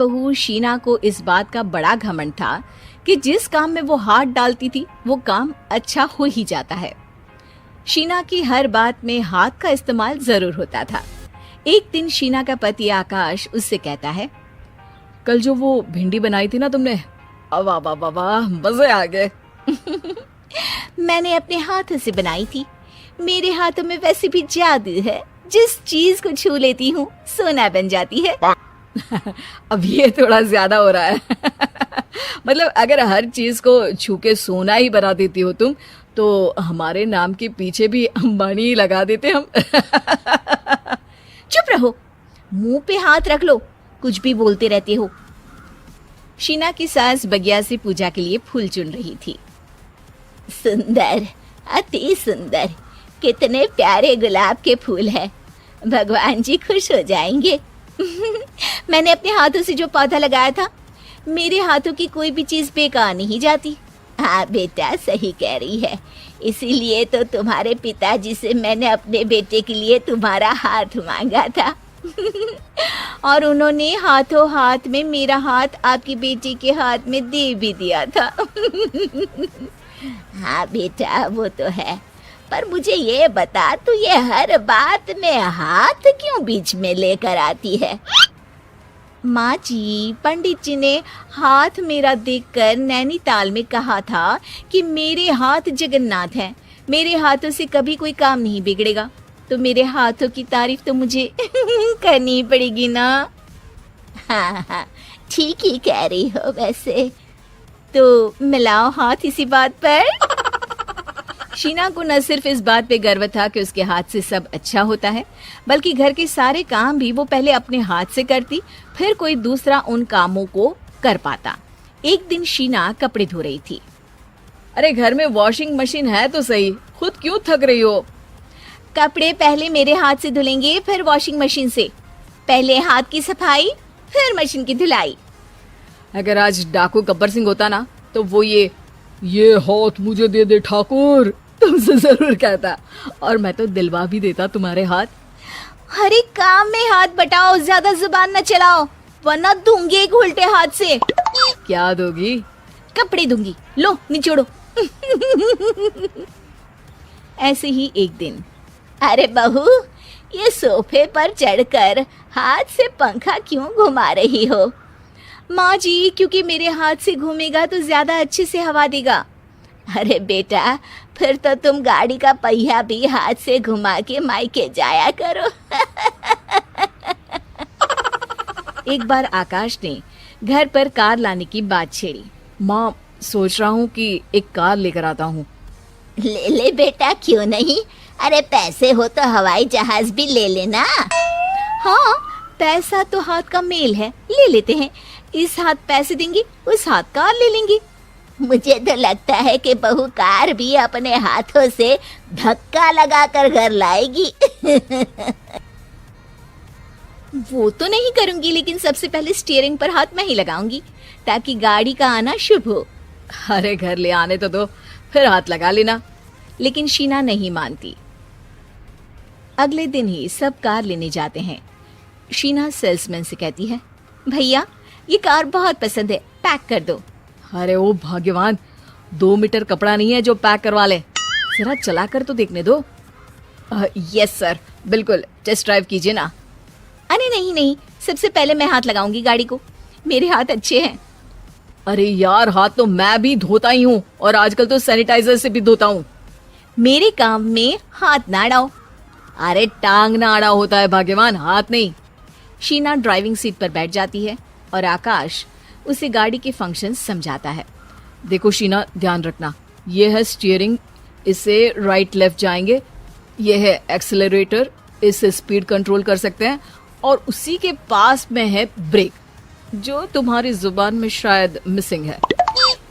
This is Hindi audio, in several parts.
बहू शीना को इस बात का बड़ा घमंड था कि जिस काम में वो हाथ डालती थी वो काम अच्छा हो ही जाता है। शीना की हर बात में हाथ का इस्तेमाल जरूर होता था। एक दिन शीना का पति आकाश उससे कहता है, कल जो वो भिंडी बनाई थी ना तुमने, वाह वाह वाह वाह, मजे आ गए। मैंने अपने हाथों से बनाई थी। मेरे हाथों में वैसे भी जादू है, जिस चीज को छू लेती हूँ सोना बन जाती है। अब ये थोड़ा ज्यादा हो रहा है। मतलब अगर हर चीज को छू के सोना ही बना देती हो तुम, तो हमारे नाम के पीछे भी अंबानी ही लगा देते हम। चुप रहो, मुंह पे हाथ रख लो, कुछ भी बोलते रहते हो। शीना की सास बगिया से पूजा के लिए फूल चुन रही थी। सुंदर, अति सुंदर, कितने प्यारे गुलाब के फूल हैं। भगवान जी खुश हो जाएंगे। मैंने अपने हाथों से जो पौधा लगाया था, मेरे हाथों की कोई भी चीज बेकार नहीं जाती। हाँ बेटा, सही कह रही है। इसीलिए तो तुम्हारे पिताजी से मैंने अपने बेटे के लिए तुम्हारा हाथ मांगा था। और उन्होंने हाथों हाथ में मेरा हाथ आपकी बेटी के हाथ में दे भी दिया था। हाँ बेटा, वो तो है, पर मुझे ये बता, तू ये हर बात में हाथ क्यों बीच में लेकर आती है? माँ जी, पंडित जी ने हाथ मेरा देखकर नैनीताल में कहा था कि मेरे हाथ जगन्नाथ हैं, मेरे हाथों से कभी कोई काम नहीं बिगड़ेगा। तो मेरे हाथों की तारीफ तो मुझे करनी पड़ेगी ना। हाँ हाँ, ठीक ही कह रही हो वैसे। तो मिलाओ हाथ इसी बात पर। शीना को न सिर्फ इस बात पे गर्व था कि उसके हाथ से सब अच्छा होता है, बल्कि घर के सारे काम भी वो पहले अपने हाथ से करती, फिर कोई दूसरा उन कामों को कर पाता। एक दिन शीना कपड़े धो रही थी। अरे घर में वॉशिंग मशीन है तो सही, खुद क्यों थक रही हो? कपड़े पहले मेरे हाथ से धुलेंगे, फिर वॉशिंग मशीन से। पहले हाथ की सफाई, फिर मशीन की धुलाई। अगर आज डाकू गब्बर सिंह होता ना, तो वो ये हाथ मुझे दे दे ठाकुर तुमसे जरूर कहता, और मैं तो दिलवा भी देता तुम्हारे हाथ। हर एक काम में हाथ बटाओ, ज्यादा जुबान न चलाओ, वरना दूंगी एक उल्टे हाथ से। क्या दोगी? कपड़े दूंगी, लो निचोड़ो। ऐसे ही एक दिन, अरे बहू, ये सोफे पर चढ़कर हाथ से पंखा क्यों घुमा रही हो? माँ जी, क्योंकि मेरे हाथ से घूमेगा तो ज्यादा अच्छे से हवा देगा। अरे बेटा, फिर तो तुम गाड़ी का पहिया भी हाथ से घुमा के मायके जाया करो। एक बार आकाश ने घर पर कार लाने की बात छेड़ी। माँ, सोच रहा हूँ कि एक कार लेकर आता हूँ। ले ले बेटा, क्यों नहीं? अरे पैसे हो तो हवाई जहाज भी ले लेना। हाँ, पैसा तो हाथ का मेल है, ले लेते हैं। इस हाथ पैसे देंगी, उस हाथ कार ले लेंगी। मुझे तो लगता है कि बहू कार भी अपने हाथों से धक्का लगाकर घर लाएगी। वो तो नहीं करूंगी, लेकिन सबसे पहले स्टीयरिंग पर हाथ मैं ही लगाऊंगी, ताकि गाड़ी का आना शुभ हो। अरे घर ले आने तो दो, फिर हाथ लगा लेना। लेकिन शीना नहीं मानती। अगले दिन ही सब कार लेने जाते हैं। शीना सेल्समैन से कहती है, भैया ये कार बहुत पसंद है, पैक कर दो। अरे ओ भाग्यवान, 2 मीटर कपड़ा नहीं है जो पैक करवा ले, जरा चला कर तो देखने दो। यस सर, बिल्कुल, टेस्ट ड्राइव कीजिए ना। अरे नहीं नहीं, सबसे पहले मैं हाथ लगाऊंगी गाड़ी को, मेरे हाथ अच्छे हैं। अरे यार, हाथ तो मैं भी धोता ही हूँ, और आजकल तो सैनिटाइजर से भी धोता हूँ। मेरे काम में हाथ ना अड़ाओ। अरे टांग ना अड़ा होता है भाग्यवान, हाथ नहीं। शीना ड्राइविंग सीट पर बैठ जाती है और आकाश उसे गाड़ी के फंक्शन समझाता है। देखो शीना, ध्यान रखना, ये है स्टीयरिंग, इससे राइट लेफ्ट जाएंगे। ये है एक्सेलरेटर, इससे स्पीड कंट्रोल कर सकते हैं, और उसी के पास में है ब्रेक, जो तुम्हारी जुबान में शायद मिसिंग है।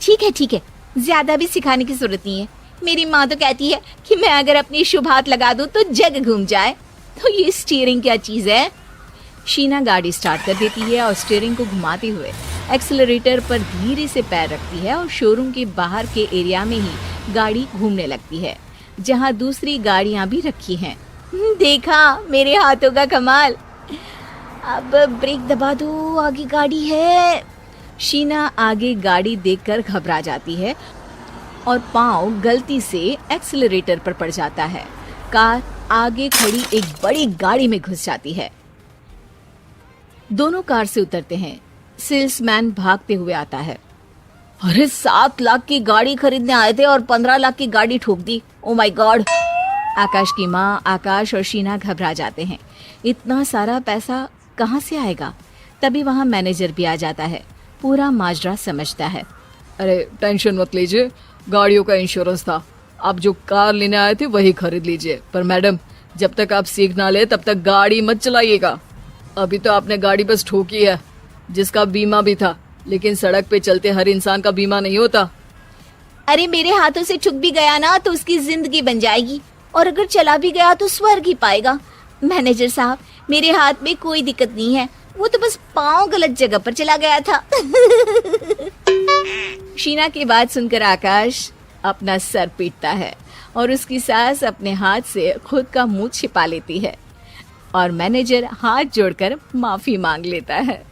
ठीक है, ज्यादा भी सिखाने की जरूरत नहीं है। मेरी माँ तो कहती है कि मैं अगर अपनी शुभ हाथ लगा दूं तो जग घूम जाए। तो ये स्टीयरिंग क्या चीज है? शीना गाड़ी स्टार्ट कर देती है और स्टीयरिंग को घुमाते हुए एक्सेलरेटर पर धीरे से पैर रखती है, और शोरूम के बाहर के एरिया में ही गाड़ी घूमने लगती है, जहाँ दूसरी गाड़ियाँ भी रखी हैं। देखा मेरे हाथों का कमाल। अब ब्रेक दबा दो, आगे गाड़ी है। शीना आगे गाड़ी देखकर घबरा जाती है और पाँव गलती से एक्सीलरेटर पर पड़ जाता है। कार आगे खड़ी एक बड़ी गाड़ी में घुस जाती है। दोनों कार से उतरते हैं। सेल्समैन भागते हुए आता है। अरे 7 लाख की गाड़ी खरीदने आए थे और 15 लाख की गाड़ी ठोक दी। Oh my God. आकाश की माँ, आकाश और शीना घबरा जाते हैं। इतना सारा पैसा कहाँ से आएगा? तभी वहाँ मैनेजर भी आ जाता है। पूरा माजरा समझता है। अरे टेंशन मत लीजिए, गाड़ियों का इंश्योरेंस था। आप जो कार लेने आए थे वही खरीद लीजिए। पर मैडम, जब तक आप सीख ना ले तब तक गाड़ी मत चलाइएगा। अभी तो आपने गाड़ी बस ठोकी है, जिसका बीमा भी था, लेकिन सड़क पे चलते हर इंसान का बीमा नहीं होता। अरे मेरे हाथों से छुप भी गया ना तो उसकी जिंदगी बन जाएगी, और अगर चला भी गया तो स्वर्ग ही पाएगा। मैनेजर साहब, मेरे हाथ में कोई दिक्कत नहीं है, वो तो बस पाँव गलत जगह पर चला गया था। शीना की बात सुनकर आकाश अपना सर पीटता है और उसकी सास अपने हाथ से खुद का मुंह छिपा लेती है और मैनेजर हाथ जोड़कर माफी मांग लेता है।